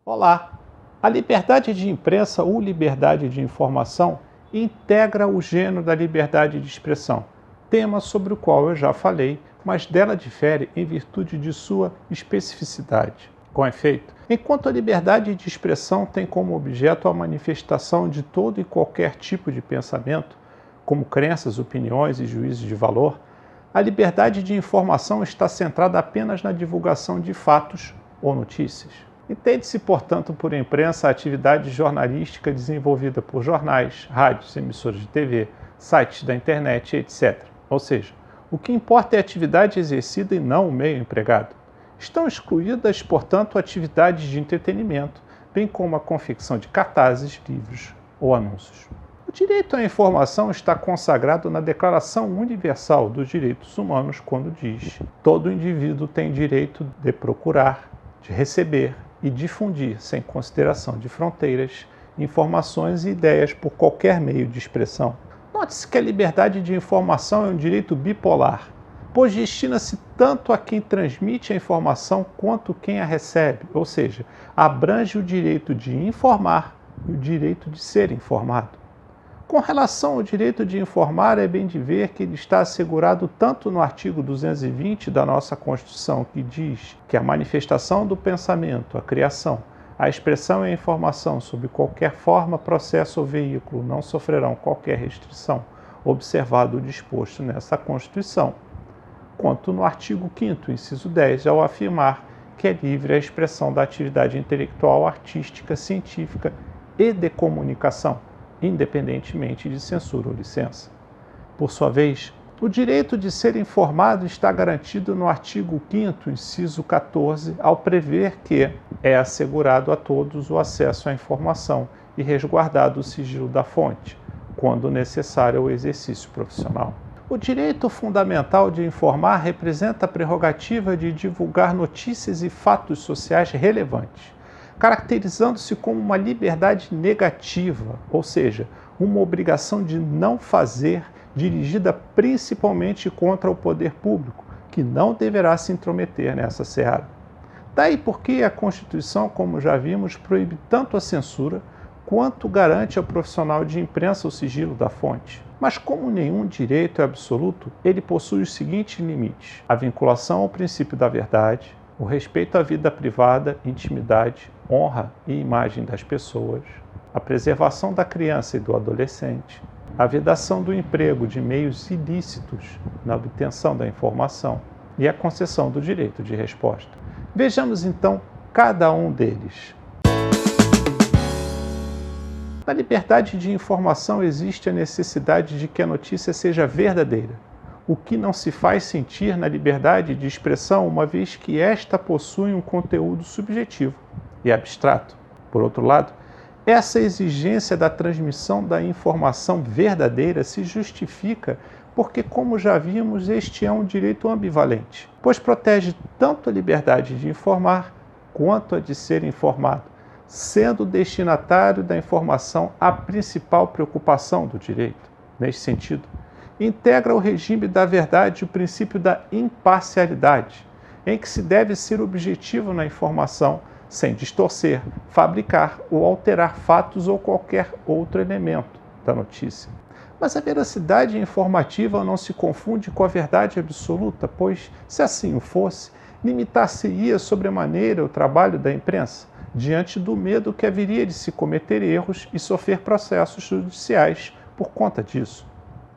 Olá! A liberdade de imprensa ou liberdade de informação integra o gênero da liberdade de expressão, tema sobre o qual eu já falei, mas dela difere em virtude de sua especificidade. Com efeito, enquanto a liberdade de expressão tem como objeto a manifestação de todo e qualquer tipo de pensamento, como crenças, opiniões e juízos de valor, a liberdade de informação está centrada apenas na divulgação de fatos ou notícias. Entende-se, portanto, por imprensa a atividade jornalística desenvolvida por jornais, rádios, emissoras de TV, sites da internet, etc. Ou seja, o que importa é a atividade exercida e não o meio empregado. Estão excluídas, portanto, atividades de entretenimento, bem como a confecção de cartazes, livros ou anúncios. O direito à informação está consagrado na Declaração Universal dos Direitos Humanos, quando diz: todo indivíduo tem direito de procurar, de receber e difundir, sem consideração de fronteiras, informações e ideias por qualquer meio de expressão. Note-se que a liberdade de informação é um direito bipolar, pois destina-se tanto a quem transmite a informação quanto quem a recebe, ou seja, abrange o direito de informar e o direito de ser informado. Com relação ao direito de informar, é bem de ver que ele está assegurado tanto no artigo 220 da nossa Constituição, que diz que a manifestação do pensamento, a criação, a expressão e a informação sob qualquer forma, processo ou veículo não sofrerão qualquer restrição, observado o disposto nessa Constituição, quanto no artigo 5º, inciso 10, ao afirmar que é livre a expressão da atividade intelectual, artística, científica e de comunicação, independentemente de censura ou licença. Por sua vez, o direito de ser informado está garantido no artigo 5º, inciso 14, ao prever que é assegurado a todos o acesso à informação e resguardado o sigilo da fonte, quando necessário ao exercício profissional. O direito fundamental de informar representa a prerrogativa de divulgar notícias e fatos sociais relevantes, caracterizando-se como uma liberdade negativa, ou seja, uma obrigação de não fazer, dirigida principalmente contra o poder público, que não deverá se intrometer nessa seara. Daí porque a Constituição, como já vimos, proíbe tanto a censura, quanto garante ao profissional de imprensa o sigilo da fonte. Mas como nenhum direito é absoluto, ele possui os seguintes limites: a vinculação ao princípio da verdade, o respeito à vida privada, intimidade, honra e imagem das pessoas, a preservação da criança e do adolescente, a vedação do emprego de meios ilícitos na obtenção da informação e a concessão do direito de resposta. Vejamos então cada um deles. Na liberdade de informação existe a necessidade de que a notícia seja verdadeira, o que não se faz sentir na liberdade de expressão, uma vez que esta possui um conteúdo subjetivo e abstrato. Por outro lado, essa exigência da transmissão da informação verdadeira se justifica porque, como já vimos, este é um direito ambivalente, pois protege tanto a liberdade de informar quanto a de ser informado, sendo o destinatário da informação a principal preocupação do direito. Neste sentido, integra o regime da verdade o princípio da imparcialidade, em que se deve ser objetivo na informação, sem distorcer, fabricar ou alterar fatos ou qualquer outro elemento da notícia. Mas a veracidade informativa não se confunde com a verdade absoluta, pois, se assim o fosse, limitar-se-ia sobremaneira o trabalho da imprensa, diante do medo que haveria de se cometer erros e sofrer processos judiciais por conta disso.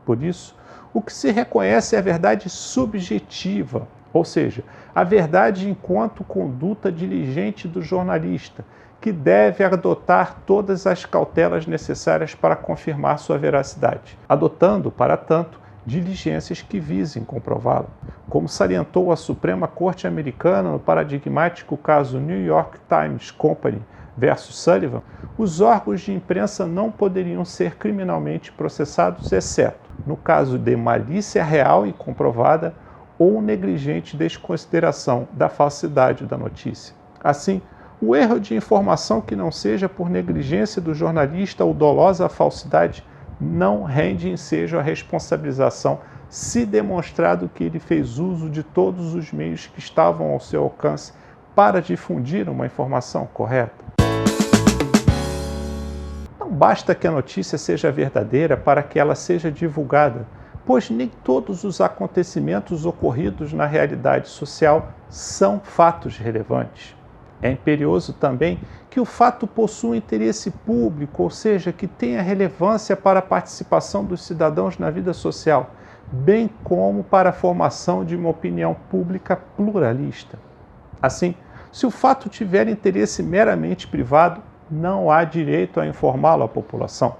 Por isso, o que se reconhece é a verdade subjetiva, ou seja, a verdade enquanto conduta diligente do jornalista, que deve adotar todas as cautelas necessárias para confirmar sua veracidade, adotando, para tanto, diligências que visem comprová-la. Como salientou a Suprema Corte Americana no paradigmático caso New York Times Company versus Sullivan, os órgãos de imprensa não poderiam ser criminalmente processados, exceto no caso de malícia real e comprovada ou negligente desconsideração da falsidade da notícia. Assim, o erro de informação que não seja por negligência do jornalista ou dolosa falsidade não rende ensejo à responsabilização, se demonstrado que ele fez uso de todos os meios que estavam ao seu alcance para difundir uma informação correta. Não basta que a notícia seja verdadeira para que ela seja divulgada, pois nem todos os acontecimentos ocorridos na realidade social são fatos relevantes. É imperioso também que o fato possua interesse público, ou seja, que tenha relevância para a participação dos cidadãos na vida social, bem como para a formação de uma opinião pública pluralista. Assim, se o fato tiver interesse meramente privado, não há direito a informá-lo à população.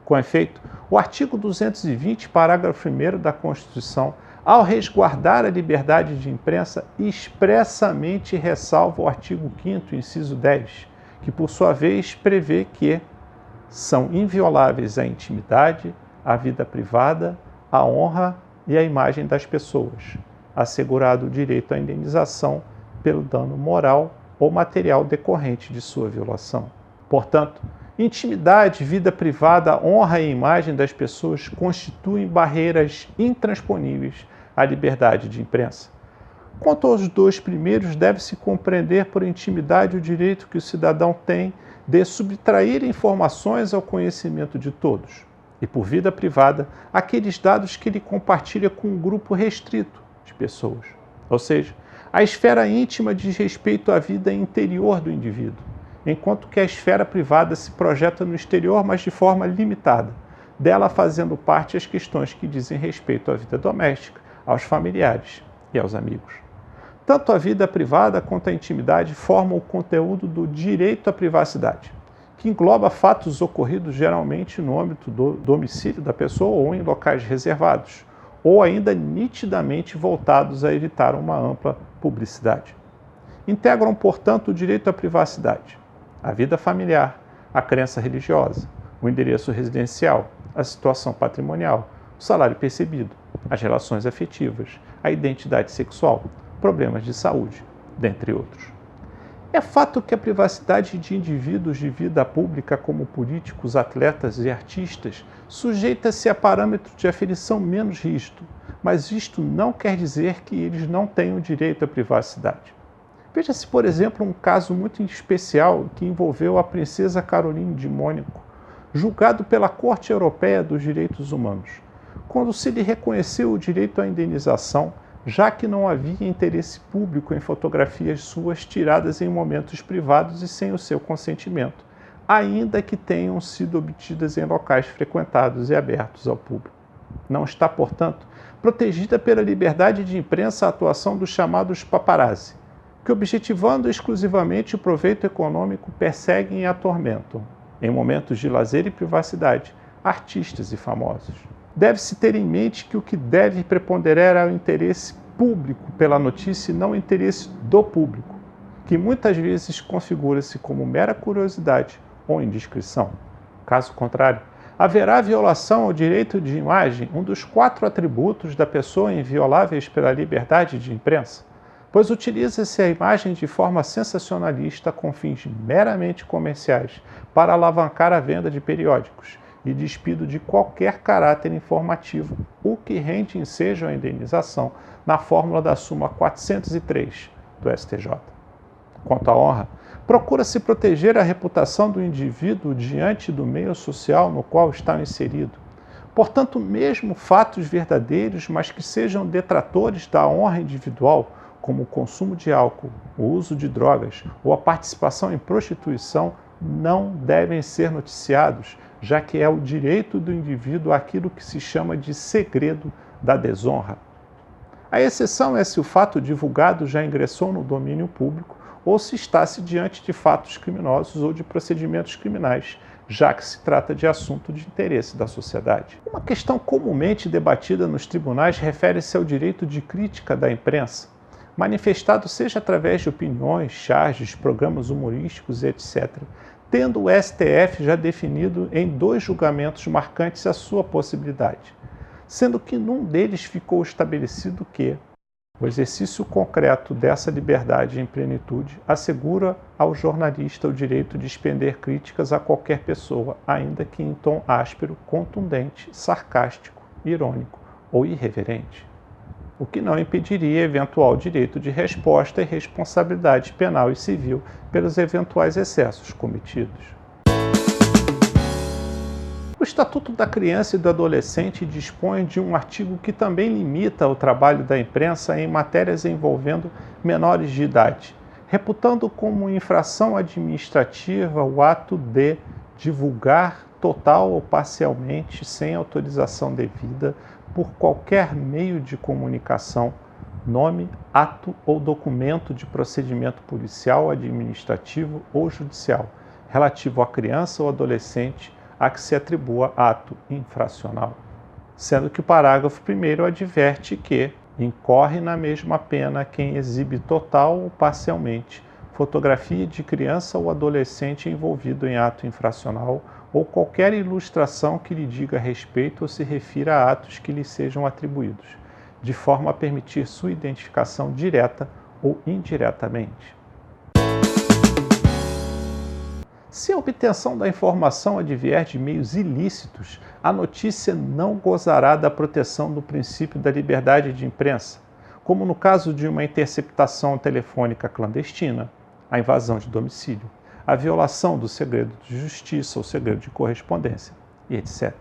Com efeito, o artigo 220, parágrafo 1º da Constituição, ao resguardar a liberdade de imprensa, expressamente ressalva o artigo 5º, inciso 10, que, por sua vez, prevê que são invioláveis a intimidade, a vida privada, a honra e a imagem das pessoas, assegurado o direito à indenização pelo dano moral ou material decorrente de sua violação. Portanto, intimidade, vida privada, honra e imagem das pessoas constituem barreiras intransponíveis à liberdade de imprensa. Quanto aos dois primeiros, deve-se compreender por intimidade o direito que o cidadão tem de subtrair informações ao conhecimento de todos, e por vida privada, aqueles dados que ele compartilha com um grupo restrito de pessoas. Ou seja, a esfera íntima diz respeito à vida interior do indivíduo, enquanto que a esfera privada se projeta no exterior, mas de forma limitada, dela fazendo parte as questões que dizem respeito à vida doméstica, aos familiares e aos amigos. Tanto a vida privada quanto a intimidade formam o conteúdo do direito à privacidade, que engloba fatos ocorridos geralmente no âmbito do domicílio da pessoa ou em locais reservados, ou ainda nitidamente voltados a evitar uma ampla publicidade. Integram, portanto, o direito à privacidade, a vida familiar, a crença religiosa, o endereço residencial, a situação patrimonial, o salário percebido, as relações afetivas, a identidade sexual, problemas de saúde, dentre outros. É fato que a privacidade de indivíduos de vida pública, como políticos, atletas e artistas, sujeita-se a parâmetros de aferição menos rígido, mas isto não quer dizer que eles não tenham direito à privacidade. Veja-se, por exemplo, um caso muito especial que envolveu a princesa Caroline de Mônaco, julgado pela Corte Europeia dos Direitos Humanos, quando se lhe reconheceu o direito à indenização, já que não havia interesse público em fotografias suas tiradas em momentos privados e sem o seu consentimento, ainda que tenham sido obtidas em locais frequentados e abertos ao público. Não está, portanto, protegida pela liberdade de imprensa a atuação dos chamados paparazzi, que, objetivando exclusivamente o proveito econômico, perseguem e atormentam, em momentos de lazer e privacidade, artistas e famosos. Deve-se ter em mente que o que deve preponderar é o interesse público pela notícia e não o interesse do público, que muitas vezes configura-se como mera curiosidade ou indiscrição. Caso contrário, haverá violação ao direito de imagem, um dos 4 atributos da pessoa invioláveis pela liberdade de imprensa, pois utiliza-se a imagem de forma sensacionalista com fins meramente comerciais para alavancar a venda de periódicos e despido de qualquer caráter informativo, o que rende ensejo à indenização na fórmula da súmula 403 do STJ. Quanto à honra, procura-se proteger a reputação do indivíduo diante do meio social no qual está inserido. Portanto, mesmo fatos verdadeiros, mas que sejam detratores da honra individual, como o consumo de álcool, o uso de drogas ou a participação em prostituição, não devem ser noticiados, já que é o direito do indivíduo àquilo que se chama de segredo da desonra. A exceção é se o fato divulgado já ingressou no domínio público ou se está-se diante de fatos criminosos ou de procedimentos criminais, já que se trata de assunto de interesse da sociedade. Uma questão comumente debatida nos tribunais refere-se ao direito de crítica da imprensa, manifestado seja através de opiniões, charges, programas humorísticos, etc., tendo o STF já definido em 2 julgamentos marcantes a sua possibilidade, sendo que num deles ficou estabelecido que o exercício concreto dessa liberdade em plenitude assegura ao jornalista o direito de expender críticas a qualquer pessoa, ainda que em tom áspero, contundente, sarcástico, irônico ou irreverente, o que não impediria eventual direito de resposta e responsabilidade penal e civil pelos eventuais excessos cometidos. Estatuto da Criança e do Adolescente dispõe de um artigo que também limita o trabalho da imprensa em matérias envolvendo menores de idade, reputando como infração administrativa o ato de divulgar total ou parcialmente, sem autorização devida, por qualquer meio de comunicação, nome, ato ou documento de procedimento policial, administrativo ou judicial, relativo à criança ou adolescente a que se atribua ato infracional. Sendo que o parágrafo 1º adverte que incorre na mesma pena quem exibe total ou parcialmente fotografia de criança ou adolescente envolvido em ato infracional ou qualquer ilustração que lhe diga respeito ou se refira a atos que lhe sejam atribuídos, de forma a permitir sua identificação direta ou indiretamente. Se a obtenção da informação advier de meios ilícitos, a notícia não gozará da proteção do princípio da liberdade de imprensa, como no caso de uma interceptação telefônica clandestina, a invasão de domicílio, a violação do segredo de justiça ou segredo de correspondência, e etc.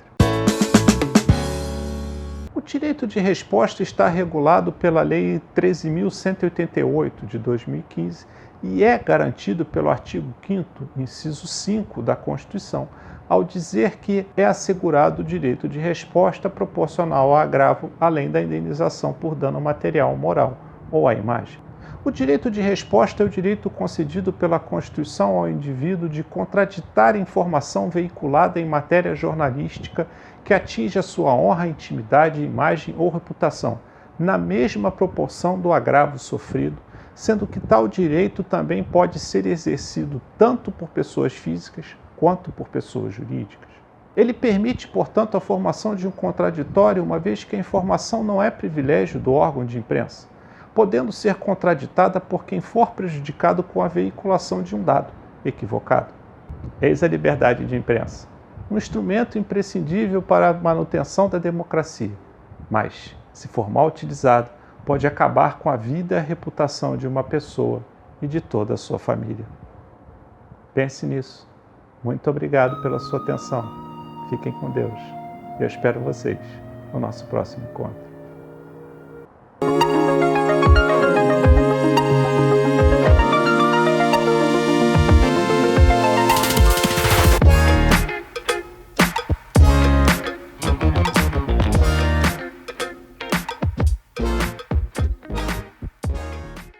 O direito de resposta está regulado pela Lei 13.188, de 2015, e é garantido pelo artigo 5º, inciso 5 da Constituição, ao dizer que é assegurado o direito de resposta proporcional ao agravo, além da indenização por dano material ou moral ou à imagem. O direito de resposta é o direito concedido pela Constituição ao indivíduo de contraditar informação veiculada em matéria jornalística que atinja sua honra, intimidade, imagem ou reputação, na mesma proporção do agravo sofrido, sendo que tal direito também pode ser exercido tanto por pessoas físicas quanto por pessoas jurídicas. Ele permite, portanto, a formação de um contraditório, uma vez que a informação não é privilégio do órgão de imprensa, podendo ser contraditada por quem for prejudicado com a veiculação de um dado equivocado. Eis a liberdade de imprensa, um instrumento imprescindível para a manutenção da democracia, mas, se for mal utilizado, pode acabar com a vida e a reputação de uma pessoa e de toda a sua família. Pense nisso. Muito obrigado pela sua atenção. Fiquem com Deus. Eu espero vocês no nosso próximo encontro.